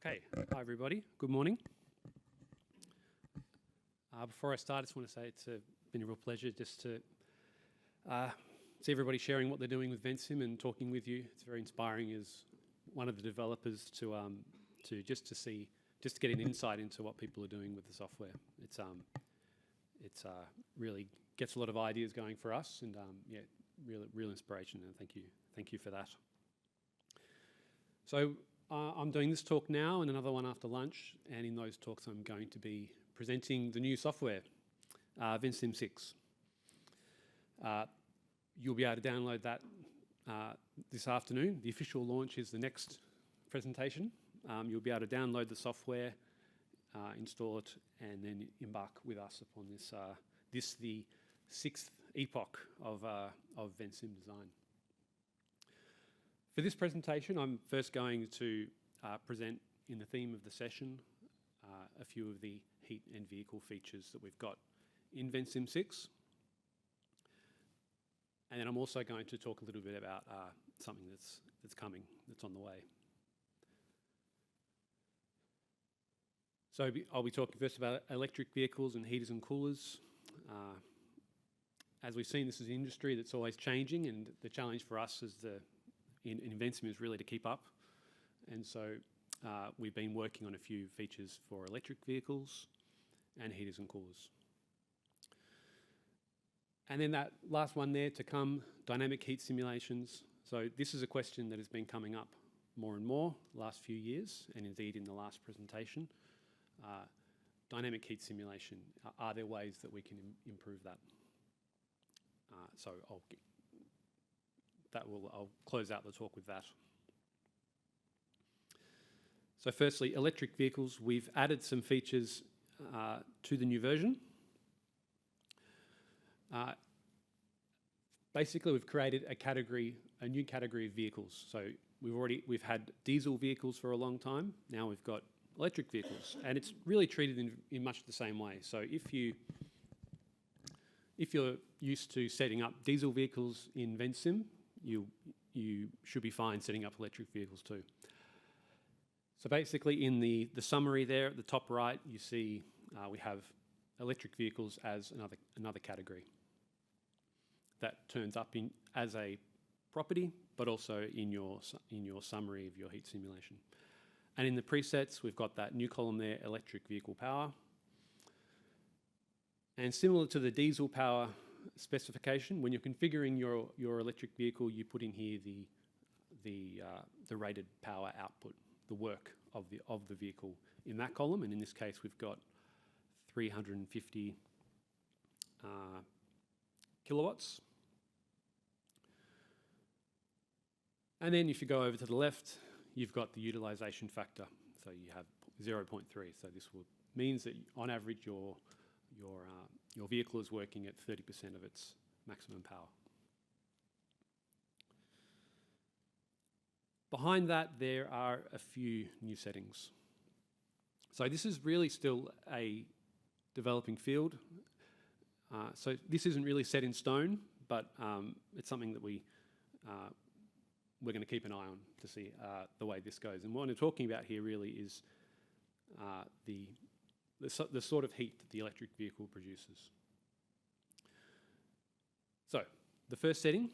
Okay, hi everybody, good morning. Before I start, I just want to say it's been a real pleasure just to see everybody sharing what they're doing with Ventsim and talking with you. It's very inspiring as one of the developers to get an insight into what people are doing with the software. It's really gets a lot of ideas going for us, and yeah, real inspiration. And thank you for that. So I'm doing this talk now and another one after lunch, and in those talks I'm going to be presenting the new software, Ventsim 6. You'll be able to download that this afternoon. The official launch is the next presentation. You'll be able to download the software, install it, and then embark with us upon this the sixth epoch of Ventsim design. For this presentation, I'm first going to present in the theme of the session a few of the heat and vehicle features that we've got in Ventsim 6. And then I'm also going to talk a little bit about something that's coming, that's on the way. So I'll be talking first about electric vehicles and heaters and coolers. As we've seen, this is an industry that's always changing, and the challenge for us in Ventsim is really to keep up. And so we've been working on a few features for electric vehicles and heaters and coolers. And then that last one there to come, dynamic heat simulations. So this is a question that has been coming up more and more the last few years, and indeed in the last presentation. Dynamic heat simulation, are there ways that we can improve that? So I'll close out the talk with that. So firstly, electric vehicles. We've added some features to the new version. Basically, we've created a new category of vehicles. So we've had diesel vehicles for a long time. Now we've got electric vehicles, and it's really treated in much the same way. So if you're used to setting up diesel vehicles in Ventsim, you should be fine setting up electric vehicles too. So basically in the summary there at the top right, you see we have electric vehicles as another category that turns up as a property, but also in your summary of your heat simulation. And in the presets, we've got that new column there, electric vehicle power. And similar to the diesel power specification, when you're configuring your electric vehicle, you put in here the rated power output, the work of the vehicle in that column. And in this case, we've got 350 kilowatts. And then if you go over to the left, you've got the utilization factor. So you have 0.3. So this means that on average your vehicle is working at 30% of its maximum power. Behind that, there are a few new settings. So this is really still a developing field. So this isn't really set in stone, but it's something that we're going to keep an eye on to see the way this goes. And what I'm talking about here really is the sort of heat that the electric vehicle produces. So the first setting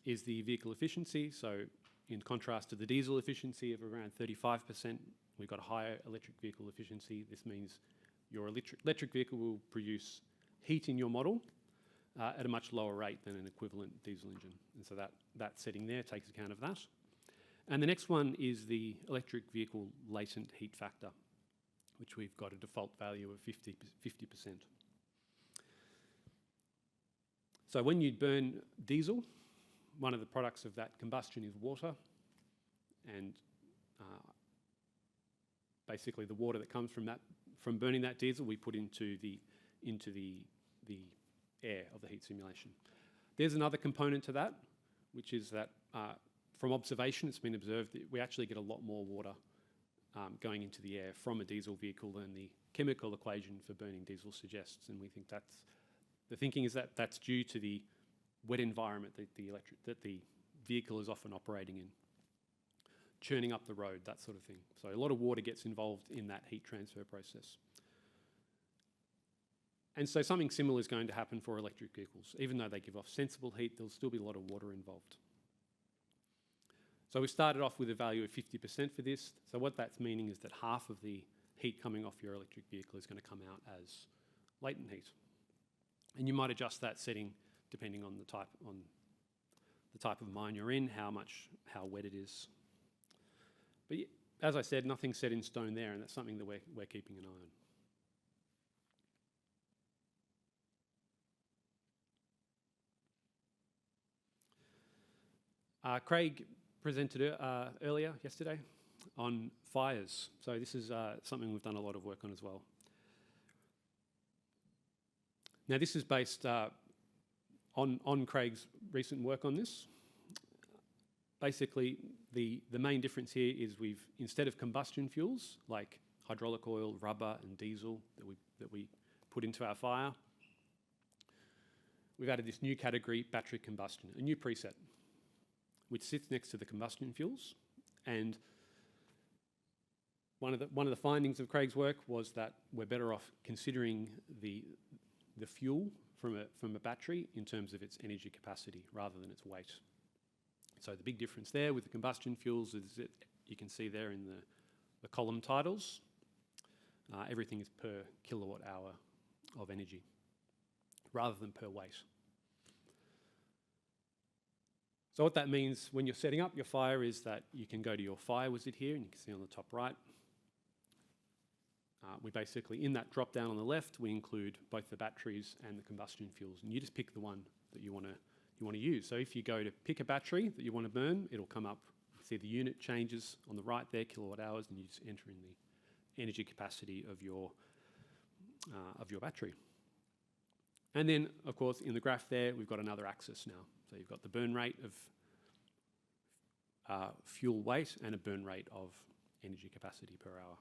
is the vehicle efficiency. So in contrast to the diesel efficiency of around 35%, we've got a higher electric vehicle efficiency. This means your electric vehicle will produce heat in your model at a much lower rate than an equivalent diesel engine. And so that setting there takes account of that. And the next one is the electric vehicle latent heat factor, which we've got a default value of 50%. So when you burn diesel, one of the products of that combustion is water, and basically the water that comes from burning that diesel we put into the air of the heat simulation. There's another component to that, which is that from observation, it's been observed that we actually get a lot more water going into the air from a diesel vehicle than the chemical equation for burning diesel suggests, and we think the thinking is that that's due to the wet environment that the vehicle is often operating in. churning up the road, that sort of thing. So a lot of water gets involved in that heat transfer process. And so something similar is going to happen for electric vehicles. Even though they give off sensible heat, there'll still be a lot of water involved. So we started off with a value of 50% for this. So what that's meaning is that half of the heat coming off your electric vehicle is going to come out as latent heat. And you might adjust that setting depending on the type of mine you're in, how wet it is. But as I said, nothing's set in stone there, and that's something that we're keeping an eye on. Craig presented earlier yesterday on fires. So this is something we've done a lot of work on as well. Now this is based on Craig's recent work on this. Basically, the main difference here is instead of combustion fuels like hydraulic oil, rubber and diesel that we put into our fire, we've added this new category, battery combustion, a new preset, which sits next to the combustion fuels. And one of the findings of Craig's work was that we're better off considering the fuel from a battery in terms of its energy capacity rather than its weight. So the big difference there with the combustion fuels is that you can see there in the column titles, everything is per kilowatt hour of energy rather than per weight. So what that means when you're setting up your fire is that you can go to your fire wizard here, and you can see on the top right, we basically, in that drop down on the left, we include both the batteries and the combustion fuels, and you just pick the one that you want to use. So if you go to pick a battery that you want to burn, it'll come up, see the unit changes on the right there, kilowatt hours, and you just enter in the energy capacity of your battery. And then, of course, in the graph there, we've got another axis now. So you've got the burn rate of fuel weight and a burn rate of energy capacity per hour.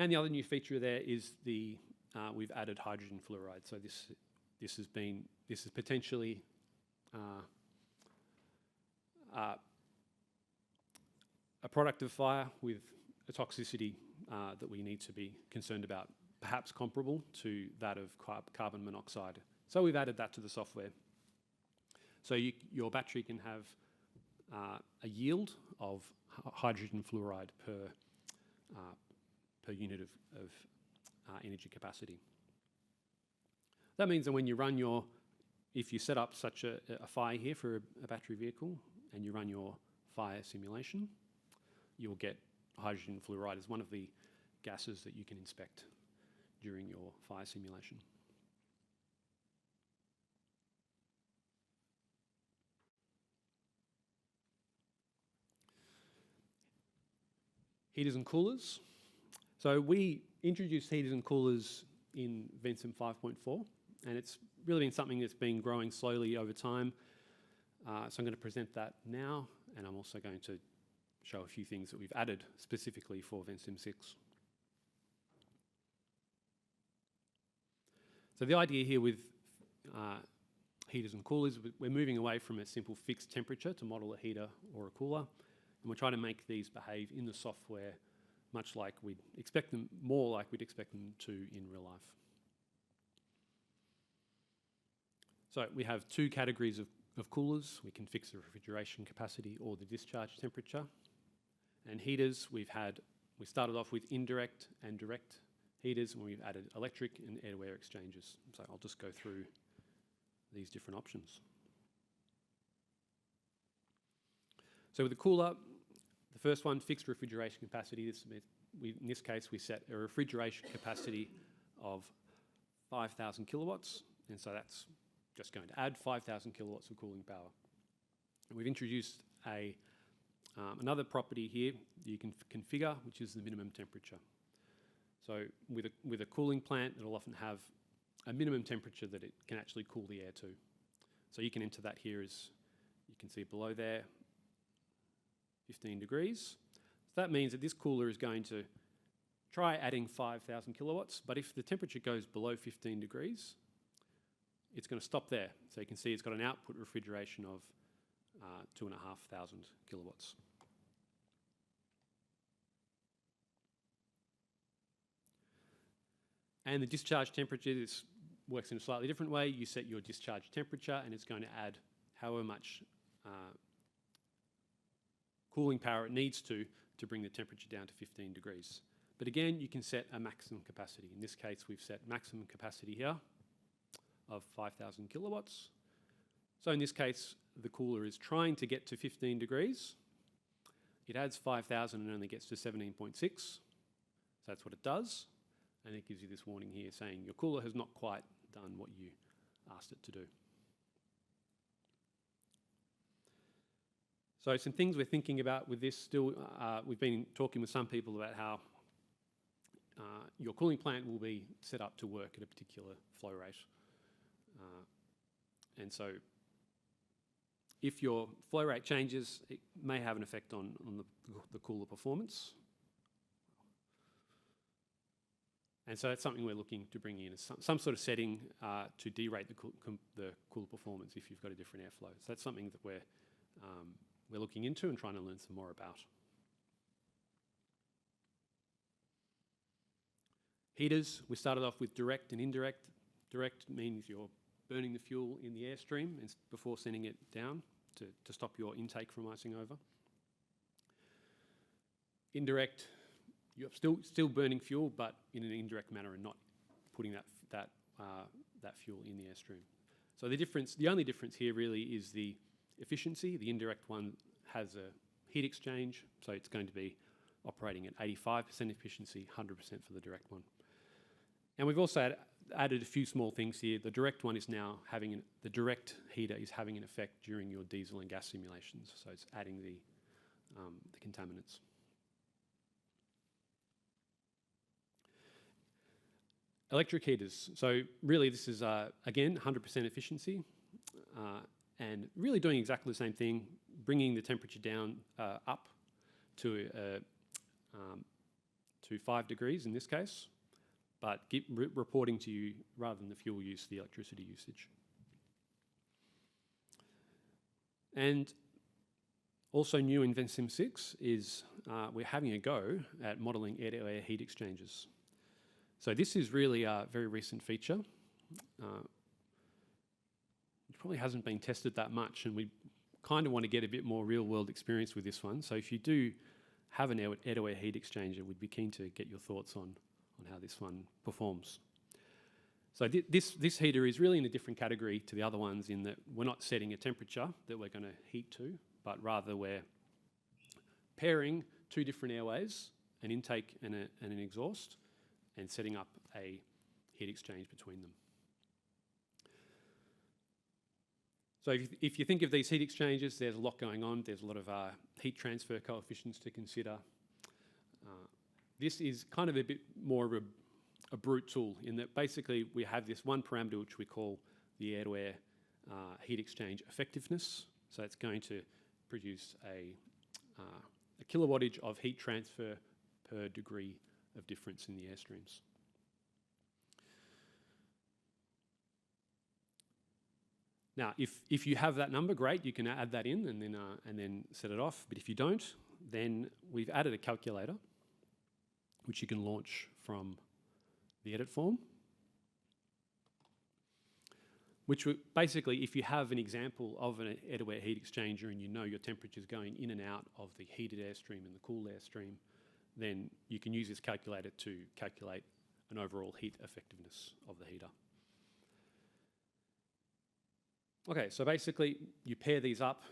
And the other new feature there is we've added hydrogen fluoride. So this is potentially a product of fire with a toxicity that we need to be concerned about, perhaps comparable to that of carbon monoxide. So we've added that to the software. So your battery can have a yield of hydrogen fluoride per unit of energy capacity. That means that when you run if you set up such a fire here for a battery vehicle and you run your fire simulation, you'll get hydrogen fluoride as one of the gases that you can inspect during your fire simulation. Heaters and coolers. So we introduced heaters and coolers in Ventsim 5.4, and it's really been something that's been growing slowly over time. So I'm going to present that now, and I'm also going to show a few things that we've added specifically for Ventsim 6. So the idea here with heaters and coolers, we're moving away from a simple fixed temperature to model a heater or a cooler, and we're trying to make these behave in the software much like more like we'd expect them to in real life. So we have two categories of coolers. We can fix the refrigeration capacity or the discharge temperature. And heaters, we started off with indirect and direct heaters, and we've added electric and air-to-air exchanges. So I'll just go through these different options. So with the cooler, the first one, fixed refrigeration capacity. In this case, we set a refrigeration capacity of 5,000 kilowatts, and so that's just going to add 5,000 kilowatts of cooling power. And we've introduced another property here that you can configure, which is the minimum temperature. So with a cooling plant, it'll often have a minimum temperature that it can actually cool the air to. So you can enter that here as you can see below there, 15 degrees. So that means that this cooler is going to try adding 5,000 kilowatts, but if the temperature goes below 15 degrees, it's going to stop there. So you can see it's got an output refrigeration of 2,500 kilowatts. And the discharge temperature, this works in a slightly different way. You set your discharge temperature and it's going to add however much cooling power it needs to bring the temperature down to 15 degrees. But again, you can set a maximum capacity. In this case, we've set maximum capacity here of 5,000 kilowatts. So in this case, the cooler is trying to get to 15 degrees. It adds 5,000 and only gets to 17.6. So that's what it does. And it gives you this warning here saying your cooler has not quite done what you asked it to do. So some things we're thinking about with this still, we've been talking with some people about how your cooling plant will be set up to work at a particular flow rate. And so if your flow rate changes, it may have an effect on the cooler performance. And so that's something we're looking to bring in, is some sort of setting to derate the cooler performance if you've got a different airflow. So that's something that we're looking into and trying to learn some more about. Heaters, we started off with direct and indirect. Direct means you're burning the fuel in the airstream before sending it down to stop your intake from icing over. Indirect, you're still burning fuel, but in an indirect manner and not putting that fuel in the airstream. So the only difference here really is the efficiency. The indirect one has a heat exchange, so it's going to be operating at 85% efficiency, 100% for the direct one. And we've also added a few small things here. The direct one is now the direct heater is having an effect during your diesel and gas simulations, so it's adding the contaminants. Electric heaters. So really this is, again, 100% efficiency and really doing exactly the same thing, bringing the temperature down up to 5 degrees in this case, but reporting to you, rather than the fuel use, the electricity usage. And also new in Ventsim 6 is we're having a go at modelling air-to-air heat exchangers. So this is really a very recent feature. It probably hasn't been tested that much, and we kind of want to get a bit more real-world experience with this one. So if you do have an air-to-air heat exchanger, we'd be keen to get your thoughts on how this one performs. So this heater is really in a different category to the other ones in that we're not setting a temperature that we're going to heat to, but rather we're pairing two different airways, an intake and an exhaust, and setting up a heat exchange between them. So if you think of these heat exchangers, there's a lot going on. There's a lot of heat transfer coefficients to consider. This is kind of a bit more of a brute tool in that basically we have this one parameter which we call the air-to-air heat exchange effectiveness. So it's going to produce a kilowattage of heat transfer per degree of difference in the airstreams. Now, if you have that number, great, you can add that in and then set it off. But if you don't, then we've added a calculator which you can launch from the edit form. Which would basically, if you have an example of an air-to-air heat exchanger and you know your temperature is going in and out of the heated airstream and the cool airstream, then you can use this calculator to calculate an overall heat effectiveness of the heater. Okay, so basically you pair these up,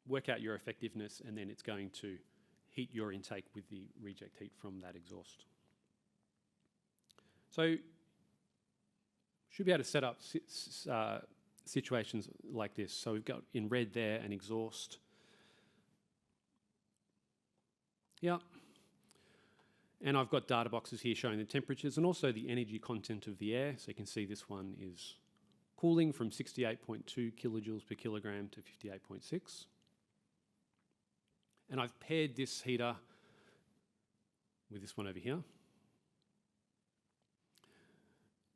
work out your effectiveness, and then it's going to heat your intake with the reject heat from that exhaust. So should be able to set up situations like this. So we've got in red there an exhaust. Yeah. And I've got data boxes here showing the temperatures and also the energy content of the air. So you can see this one is cooling from 68.2 kilojoules per kilogram to 58.6. And I've paired this heater with this one over here.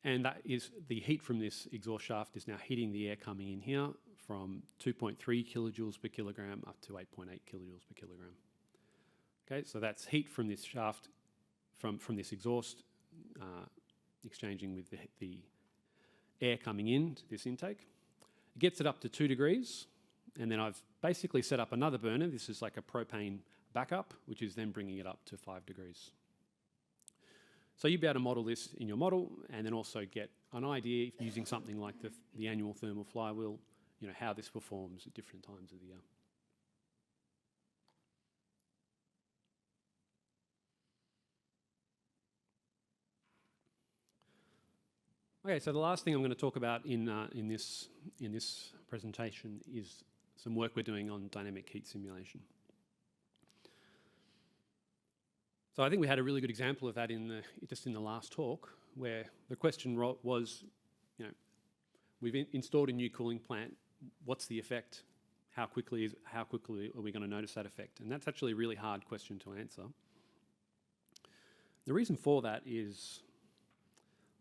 And that is the heat from this exhaust shaft is now hitting the air coming in here from 2.3 kilojoules per kilogram up to 8.8 kilojoules per kilogram. Okay, so that's heat from this shaft, from this exhaust, exchanging with the air coming in to this intake. It gets it up to 2 degrees, and then I've basically set up another burner. This is like a propane backup, which is then bringing it up to 5 degrees. So you'll be able to model this in your model and then also get an idea using something like the annual thermal flywheel, how this performs at different times of the year. Okay, so the last thing I'm going to talk about in this presentation is some work we're doing on dynamic heat simulation. So I think we had a really good example of that just in the last talk, where the question was, we've installed a new cooling plant. What's the effect? How quickly are we going to notice that effect? And that's actually a really hard question to answer. The reason for that is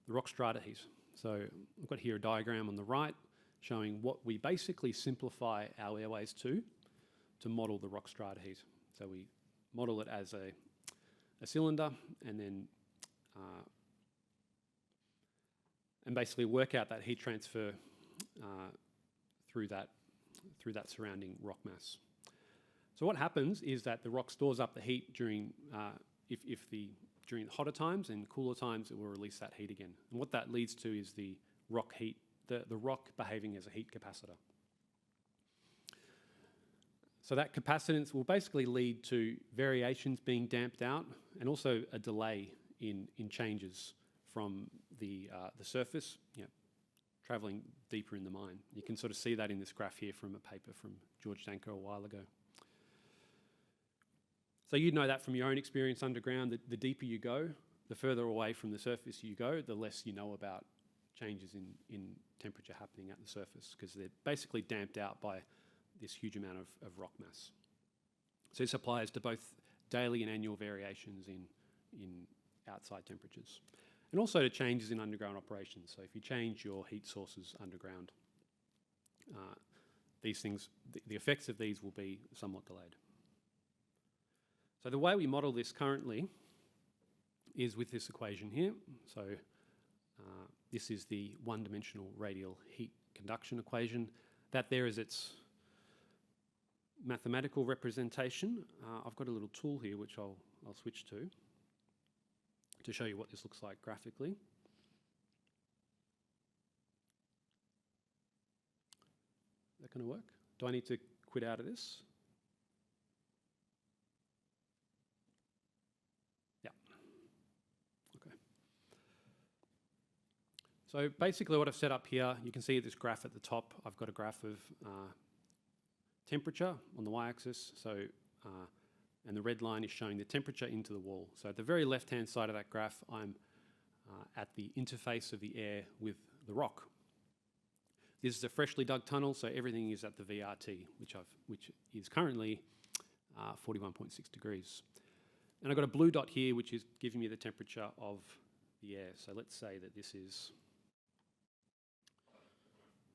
the rock strata heat. So I've got here a diagram on the right showing what we basically simplify our airways to model the rock strata heat. So we model it as a cylinder and then and basically work out that heat transfer through that surrounding rock mass. So what happens is that the rock stores up the heat during during hotter times, and cooler times it will release that heat again. And what that leads to is the rock behaving as a heat capacitor. So that capacitance will basically lead to variations being damped out and also a delay in changes from the surface, travelling deeper in the mine. You can sort of see that in this graph here from a paper from George Danker a while ago. So you know that from your own experience underground, that the deeper you go, the further away from the surface you go, the less you know about changes in temperature happening at the surface, because they're basically damped out by this huge amount of rock mass. So this applies to both daily and annual variations in outside temperatures, and also to changes in underground operations. So if you change your heat sources underground, these things, the effects of these will be somewhat delayed. So the way we model this currently is with this equation here. So this is the one-dimensional radial heat conduction equation. That there is its mathematical representation. I've got a little tool here which I'll switch to show you what this looks like graphically. Is that going to work? Do I need to quit out of this? Yeah. Okay. So basically what I've set up here, you can see this graph at the top. I've got a graph of temperature on the y-axis, and the red line is showing the temperature into the wall. So at the very left-hand side of that graph, I'm at the interface of the air with the rock. This is a freshly dug tunnel, so everything is at the VRT, which is currently 41.6 degrees. And I've got a blue dot here, which is giving me the temperature of the air. So let's say that this is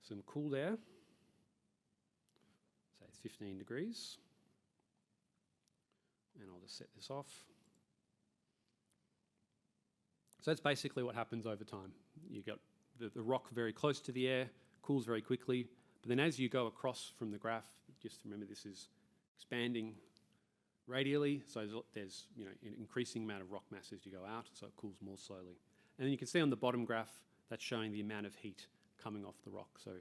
some cool air. Say it's 15 degrees. And I'll just set this off. So that's basically what happens over time. You got the rock very close to the air, cools very quickly, but then as you go across from the graph, just remember this is expanding radially, so there's an increasing amount of rock mass as you go out, so it cools more slowly. And then you can see on the bottom graph, that's showing the amount of heat coming off the rock. So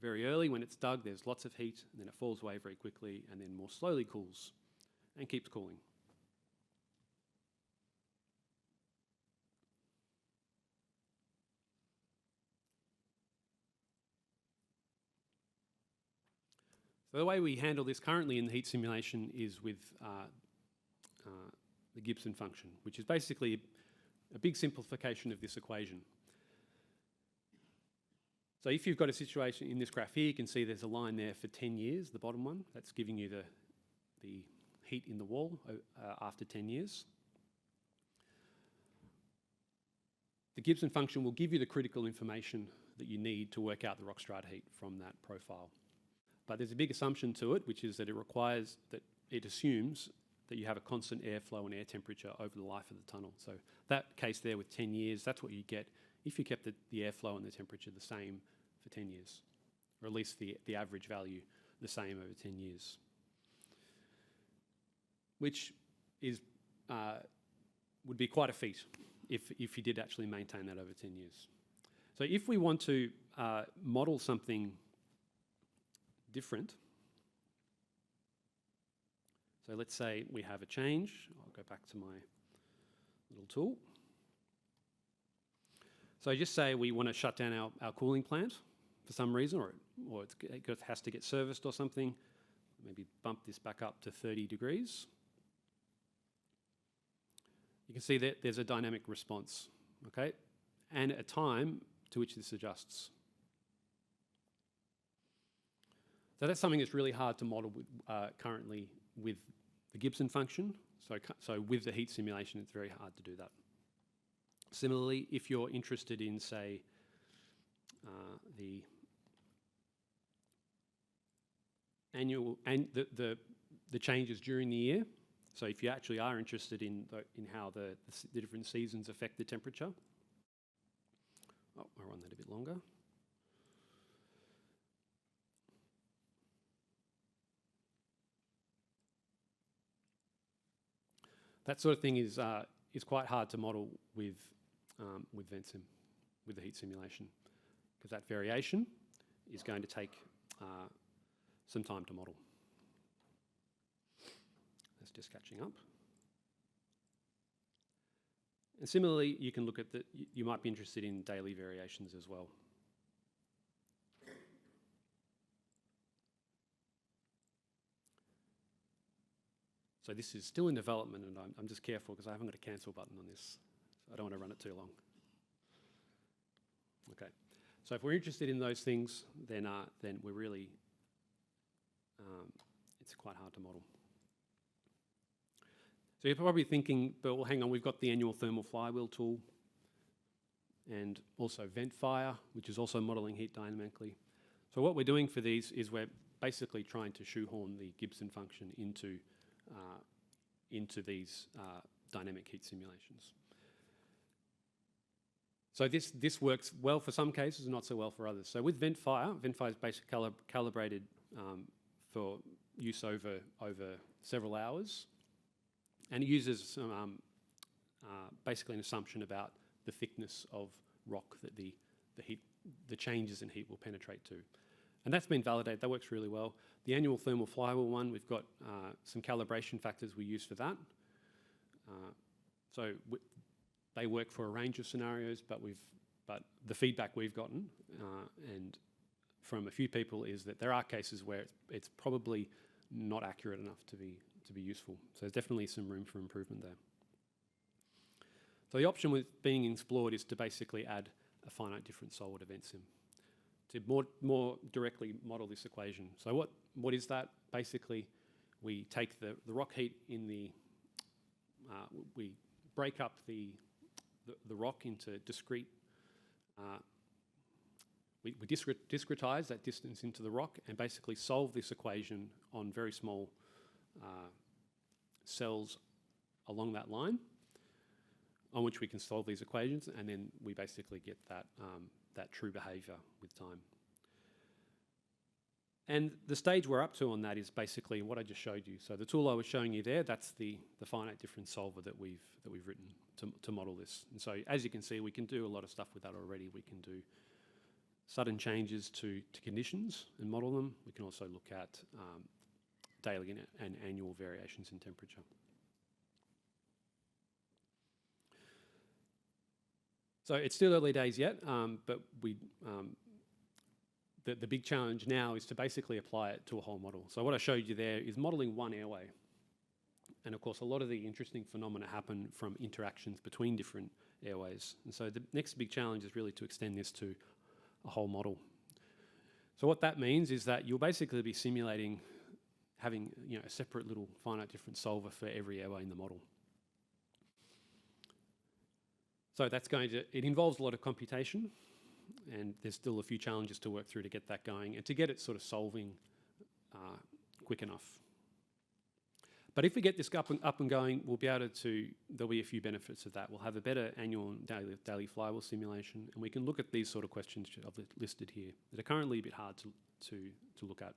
very early when it's dug, there's lots of heat, and then it falls away very quickly, and then more slowly cools and keeps cooling. So the way we handle this currently in the heat simulation is with the Gibson function, which is basically a big simplification of this equation. So if you've got a situation in this graph here, you can see there's a line there for 10 years, the bottom one. That's giving you the heat in the wall after 10 years. the Gibson function will give you the critical information that you need to work out the rock strata heat from that profile. But there's a big assumption to it, which is that it assumes that you have a constant airflow and air temperature over the life of the tunnel. So that case there with 10 years, that's what you get if you kept the airflow and the temperature the same for 10 years, or at least the average value the same over 10 years, which is would be quite a feat if you did actually maintain that over 10 years. So if we want to model something different, so let's say we have a change. I'll go back to my little tool. So just say we want to shut down our cooling plant for some reason, or it has to get serviced or something. Maybe bump this back up to 30 degrees. You can see that there's a dynamic response, okay? And a time to which this adjusts. So that's something that's really hard to model currently with the Gibson function. So with the heat simulation, it's very hard to do that. Similarly, if you're interested in, say, the annual and the changes during the year. So if you actually are interested in how the different seasons affect the temperature. Oh, I'll run that a bit longer. That sort of thing is quite hard to model with Ventsim, with the heat simulation, because that variation is going to take some time to model. That's just catching up. And similarly, you can look at you might be interested in daily variations as well. So this is still in development, and I'm just careful because I haven't got a cancel button on this. So I don't want to run it too long. Okay, so if we're interested in those things, then we're really, it's quite hard to model. So you're probably thinking, but well, hang on, we've got the annual thermal flywheel tool, and also Ventfire, which is also modelling heat dynamically. So what we're doing for these is we're basically trying to shoehorn the Gibson function into these dynamic heat simulations. So this works well for some cases and not so well for others. So with Ventfire is basically calibrated for use over several hours, and it uses some, basically an assumption about the thickness of rock that the changes in heat will penetrate to. And that's been validated. That works really well. The annual thermal flywheel one, we've got some calibration factors we use for that. So they work for a range of scenarios, but the feedback we've gotten and from a few people is that there are cases where it's probably not accurate enough to be useful. So there's definitely some room for improvement there. So the option with being explored is to basically add a finite difference solver to Ventsim to more directly model this equation. So what is that? Basically, we take the rock heat in we break up the rock into discrete. We discretize that distance into the rock and basically solve this equation on very small cells along that line, on which we can solve these equations, and then we basically get that true behaviour with time. And the stage we're up to on that is basically what I just showed you. So the tool I was showing you there, that's the finite difference solver that we've written to model this. And so as you can see, we can do a lot of stuff with that already. We can do sudden changes to conditions and model them. We can also look at daily and annual variations in temperature. So it's still early days yet, but the big challenge now is to basically apply it to a whole model. So what I showed you there is modelling one airway. And of course, a lot of the interesting phenomena happen from interactions between different airways. And so the next big challenge is really to extend this to a whole model. So what that means is that you'll basically be simulating having a separate little finite difference solver for every airway in the model. So that's it involves a lot of computation, and there's still a few challenges to work through to get that going and to get it sort of solving quick enough. But if we get this up and going, we'll be able to, there'll be a few benefits of that. We'll have a better annual and daily flywheel simulation, and we can look at these sort of questions I've listed here that are currently a bit hard to look at.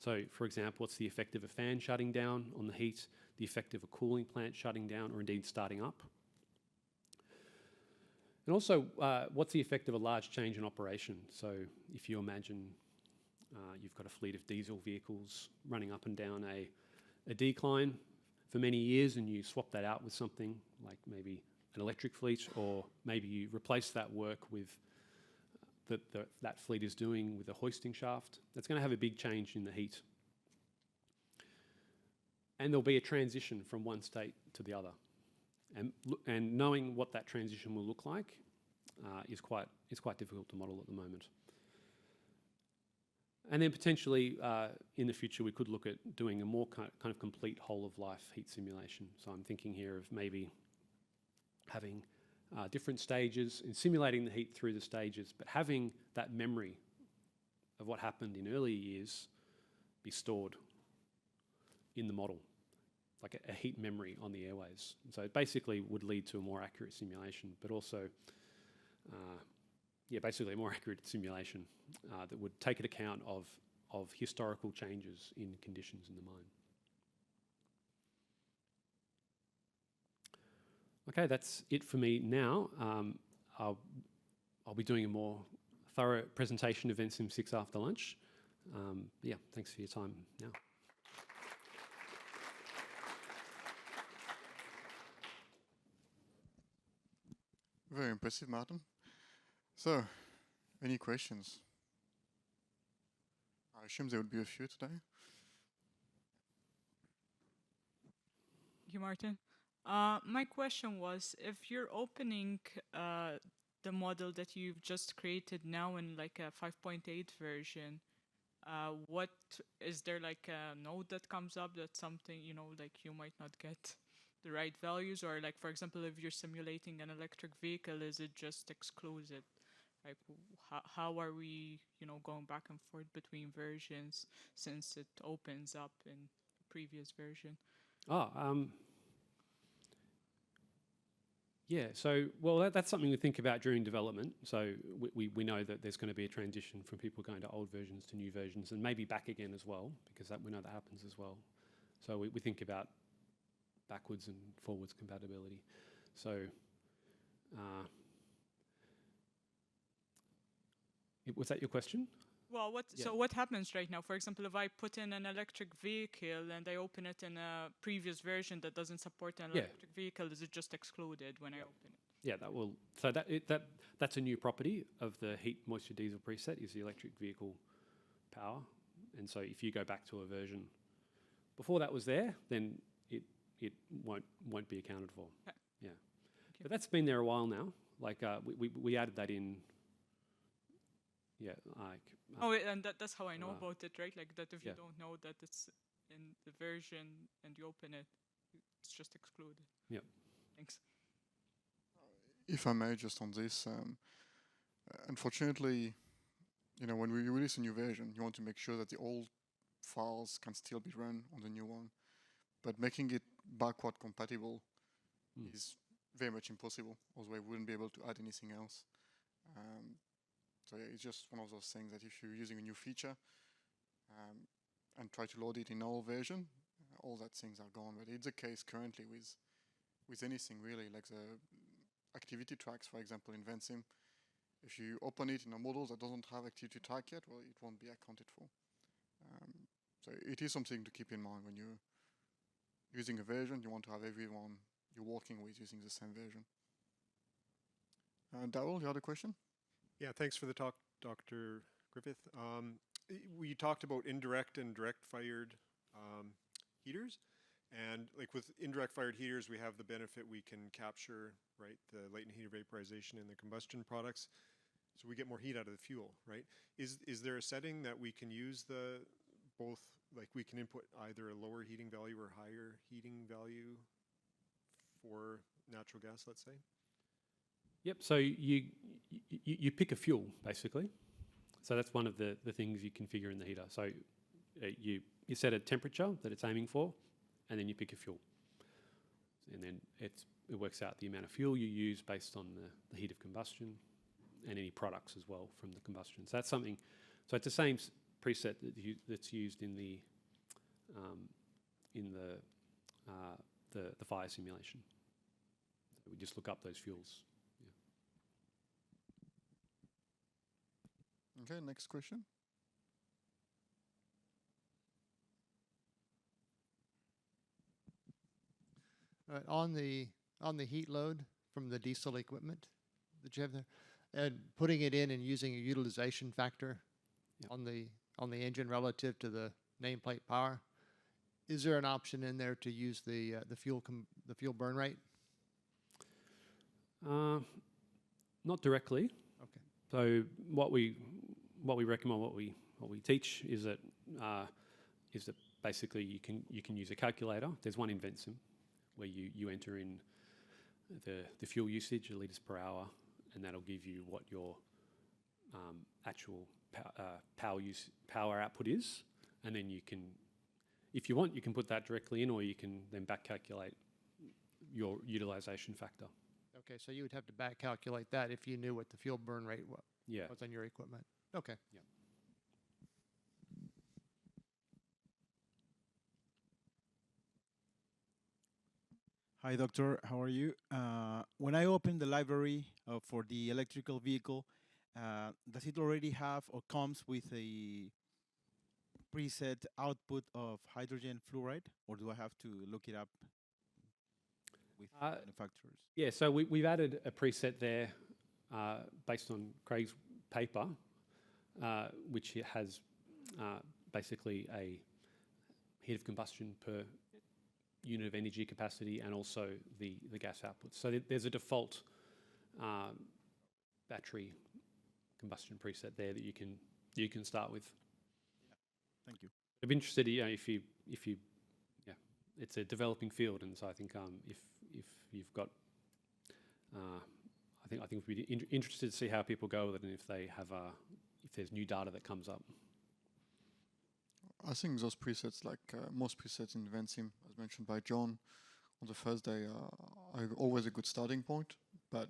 So, for example, what's the effect of a fan shutting down on the heat, the effect of a cooling plant shutting down or indeed starting up? And also, what's the effect of a large change in operation? So if you imagine you've got a fleet of diesel vehicles running up and down a decline for many years, and you swap that out with something like maybe an electric fleet, or maybe you replace that work with that fleet is doing with a hoisting shaft, that's going to have a big change in the heat. And there'll be a transition from one state to the other. And knowing what that transition will look like is quite difficult to model at the moment. And then potentially in the future we could look at doing a more kind of complete whole of life heat simulation. So I'm thinking here of maybe having different stages and simulating the heat through the stages, but having that memory of what happened in earlier years be stored in the model, like a heat memory on the airways. So it basically would lead to a more accurate simulation, but also, basically a more accurate simulation that would take into account of historical changes in conditions in the mine. Okay, that's it for me now. I'll be doing a more thorough presentation of Ventsim 6 after lunch. Thanks for your time now. Very impressive, Martin. So, any questions? I assume there would be a few today. Thank you, Martin. My question was, if you're opening the model that you've just created now in like a 5.8 version, what is there like a node that comes up that's something, like you might not get the right values, or like, for example, if you're simulating an electric vehicle, is it just excluded? Like, how are we, going back and forth between versions since it opens up in the previous version? That's something we think about during development. So we know that there's going to be a transition from people going to old versions to new versions, and maybe back again as well, because we know that happens as well. So we think about backwards and forwards compatibility. So was that your question? Well, so what happens right now? For example, if I put in an electric vehicle and I open it in a previous version that doesn't support an electric vehicle, is it just excluded when I open it? Yeah, that will. So that's a new property of the heat moisture diesel preset, is the electric vehicle power. And so if you go back to a version before that was there, then it won't be accounted for. Okay. Yeah, but that's been there a while now. Like we added that in. Yeah, like. And that's how I know about it, right? Like that if you don't know that it's in the version and you open it, it's just excluded. Yeah. Thanks. If I may, just on this, unfortunately, when we release a new version, you want to make sure that the old files can still be run on the new one. But making it backward compatible is very much impossible. Otherwise, we wouldn't be able to add anything else. So yeah, it's just one of those things that if you're using a new feature and try to load it in old version, all that things are gone. But it's the case currently with anything really, like the activity tracks, for example, in Ventsim. If you open it in a model that doesn't have activity track yet, well, it won't be accounted for. So it is something to keep in mind when you're using a version. You want to have everyone you're working with using the same version. Darryl, you had a question? Yeah, thanks for the talk, Dr. Griffith. We talked about indirect and direct fired heaters. And like with indirect fired heaters, we have the benefit we can capture, right, the latent heat of vaporization in the combustion products. So we get more heat out of the fuel, right? Is there a setting that we can use both, like we can input either a lower heating value or higher heating value for natural gas, let's say? Yep. So you pick a fuel basically. So that's one of the things you configure in the heater. So you set a temperature that it's aiming for, and then you pick a fuel, and then it works out the amount of fuel you use based on the heat of combustion, and any products as well from the combustion. So that's something. So it's the same preset that's used in the fire simulation. We just look up those fuels. Okay, next question. Right, on the heat load from the diesel equipment that you have there, and putting it in and using a utilization factor Yep. on the engine relative to the nameplate power, is there an option in there to use the fuel burn rate? Not directly. Okay. So what we recommend, what we teach is that basically you can use a calculator. There's one in Ventsim where you enter in the fuel usage, litres per hour, and that'll give you what your actual power output is, and then you can, if you want, you can put that directly in, or you can then back calculate your utilization factor. Okay, so you would have to back calculate that if you knew what the fuel burn rate was Yeah. on your equipment. Okay. Yeah. Hi, doctor. How are you? When I open the library for the electrical vehicle, does it already have or comes with a preset output of hydrogen fluoride, or do I have to look it up with manufacturers? Yeah, so we've added a preset there based on Craig's paper, which has basically a heat of combustion per unit of energy capacity, and also the gas output. So there's a default battery combustion preset there that you can start with. Thank you. I'd be interested, if you, yeah, it's a developing field, and so I think if you've got, I think we'd be interested to see how people go with it, and if they have if there's new data that comes up. I think those presets, like most presets in Ventsim, as mentioned by John on the first day, are always a good starting point. But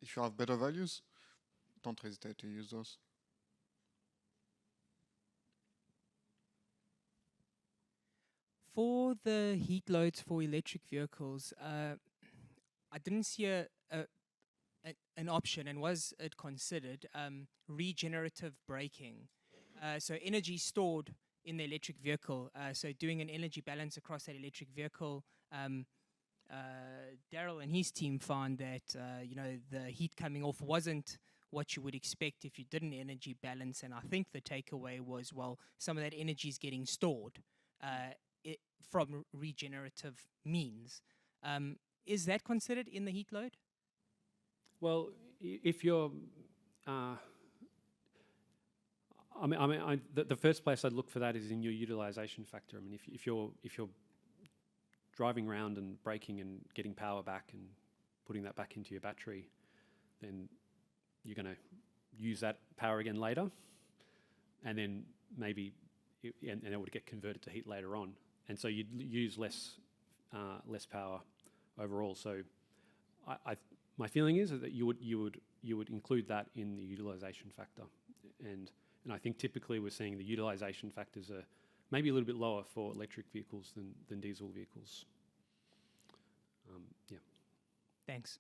if you have better values, don't hesitate to use those. For the heat loads for electric vehicles, I didn't see an option, and was it considered, regenerative braking. So energy stored in the electric vehicle. So doing an energy balance across that electric vehicle, Daryl and his team found that the heat coming off wasn't what you would expect if you did an energy balance. And I think the takeaway was, well, some of that energy is getting stored from regenerative means. Is that considered in the heat load? Well, if you're, the first place I'd look for that is in your utilization factor. I mean, if you're driving around and braking and getting power back and putting that back into your battery, then you're going to use that power again later, and then maybe and it would get converted to heat later on, and so you'd use less power overall. So my feeling is that you would include that in the utilization factor, and I think typically we're seeing the utilization factors are maybe a little bit lower for electric vehicles than diesel vehicles. Yeah. Thanks.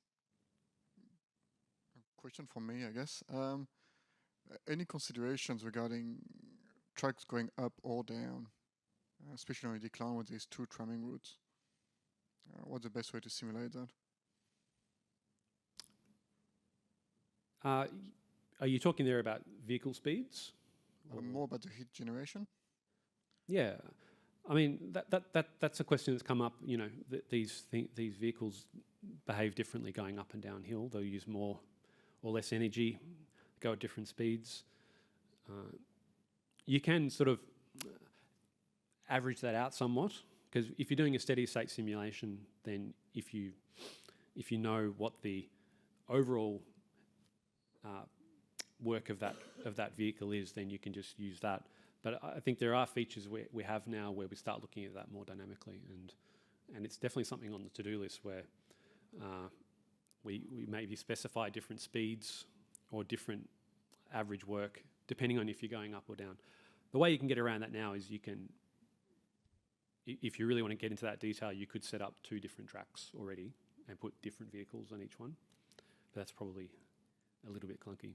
A question from me, I guess. Any considerations regarding tracks going up or down, especially on a decline with these two tramming routes? What's the best way to simulate that? Are you talking there about vehicle speeds? More about the heat generation? Yeah, I mean that's a question that's come up. These vehicles behave differently going up and downhill. They'll use more or less energy, go at different speeds. You can sort of average that out somewhat, because if you're doing a steady state simulation, then if you know what the overall work of that vehicle is, then you can just use that. But I think there are features we have now where we start looking at that more dynamically, and it's definitely something on the to-do list where we maybe specify different speeds or different average work depending on if you're going up or down. The way you can get around that now is you can, if you really want to get into that detail, you could set up 2 different tracks already and put different vehicles on each one. But that's probably a little bit clunky.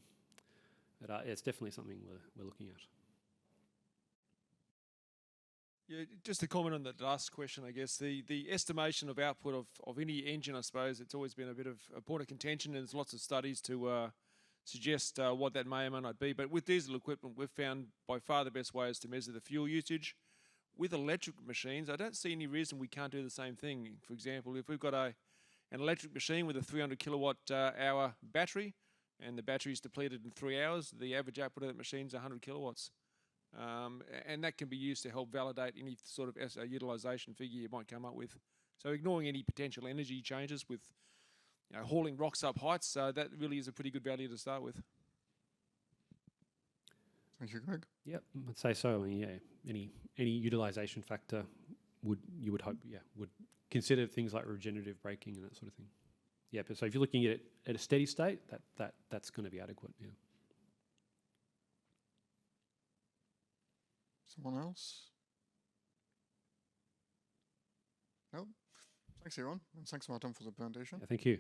But it's definitely something we're looking at. Yeah, just to comment on the last question, I guess, the estimation of output of any engine, I suppose, it's always been a bit of a point of contention, and there's lots of studies to suggest what that may or may not be. But with diesel equipment, we've found by far the best way is to measure the fuel usage. With electric machines, I don't see any reason we can't do the same thing. For example, if we've got an electric machine with a 300 kilowatt hour battery, and the battery is depleted in 3 hours, the average output of that machine is 100 kilowatts. And that can be used to help validate any sort of utilization figure you might come up with. So ignoring any potential energy changes with hauling rocks up heights, that really is a pretty good value to start with. Thank you, Greg. Yep, I'd say so. I mean, yeah, any utilization factor would consider things like regenerative braking and that sort of thing. Yeah, but so if you're looking at it at a steady state, that's going to be adequate. Yeah. Someone else? No? Thanks, everyone. And thanks, Martin, for the presentation. Yeah, thank you.